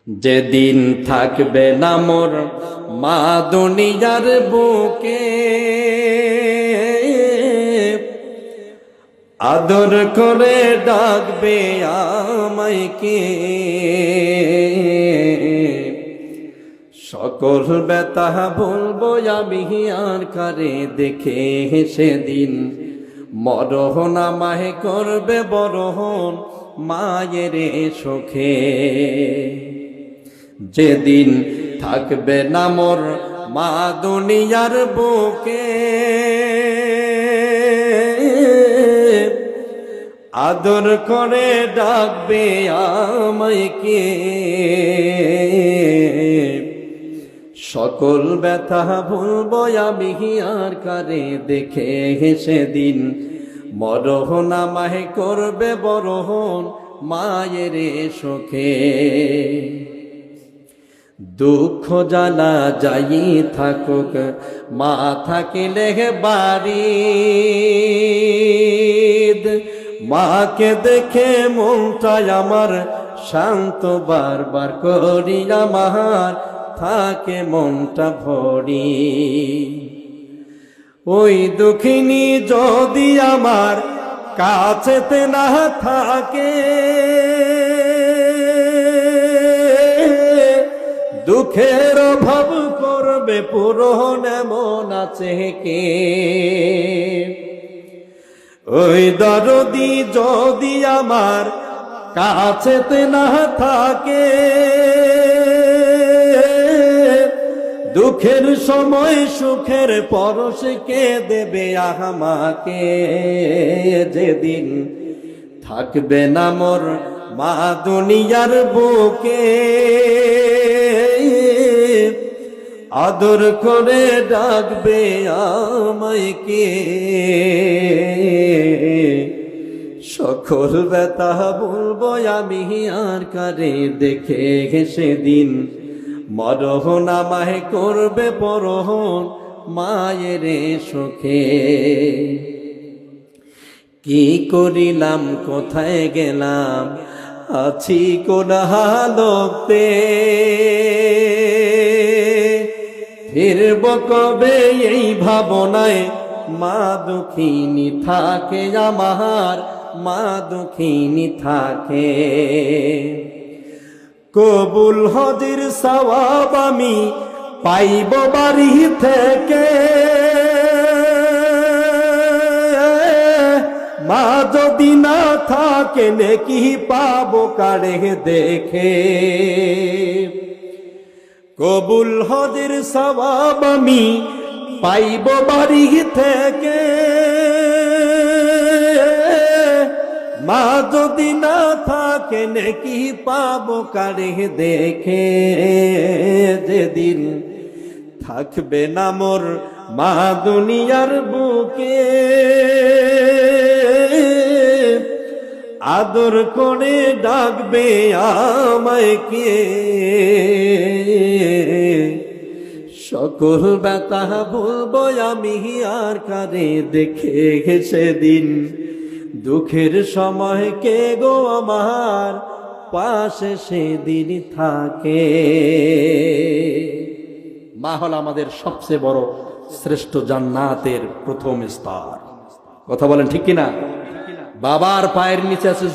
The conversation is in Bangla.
যেদিন থাকবে না মোর মা দুনিয়ার বুকে, আদর করে ডাকবে আমায় কে। সকল ব্যথা বলবো আমি আর কারে দেখে, সেদিন মরণ আমায় করবে বরণ মায়ের সুখে। যেদিন থাকবে না মোর মা দুনিয়ার বুকে, আদর করে ডাকবে আমায় কে। সকল ব্যথা ভুলবো আমি আর কারে দেখে, সেদিন মরণ আমায় করবে বরণ মায়ের সুখে। দুঃখ জ্বালা যাই থাকুক মা থাকিলে বাড়ি, মাকে দেখে মনটাই আমার শান্ত, বারবার করি আমার থাকে মনটা ভরি। ওই দুঃখিনী যদি আমার কাছেতে না থাকে, দুঃখের অভাব করবে পূরণ এমন আছে কে। ওই দরদি যদি আমার কাছেতে না থাকে, দুঃখের সময় সুখের পরশ কে দেবে আমাকে। যেদিন থাকবে না মোর মা দুনিয়ার বুকে, আদর করে ডাকবে আমায় কে। সকল ব্যথা বলবো আমি আর কারে দেখে, সেদিন মরণ আমায় করবে পরণ মায়ের সুখে। কি করিলাম কোথায় গেলাম আছি কোন হালতে, ফিরব কবে এই ভাবনায় মা দুঃখিনী থাকে আমার, মা দুঃখিনী থাকে। কবুল হজের সওয়াব আমি পাইব বাড়ি থেকে, মা যদি না থাকে নেকি পাবো কারে দেখে। কবুল হজের সওয়াব আমি পাইব বাড়ি থেকে, মা যদি না থাকে নেকি পাবো কারে দেখে। যেদিন থাকবে না মোর মা দুনিয়ার বুকে, আদর করে ডাকবে আমায় কে। সকল ব্যথা বলবো আমি আর কারে দেখে, সেদিন দুঃখের সময় কে গো আমার পাশে সেদিন থাকে। মা হল আমাদের সবচেয়ে বড় শ্রেষ্ঠ জান্নাতের প্রথম স্তর। কথা বলেন ঠিক কিনা? বাবার পায়ের নিচে আছে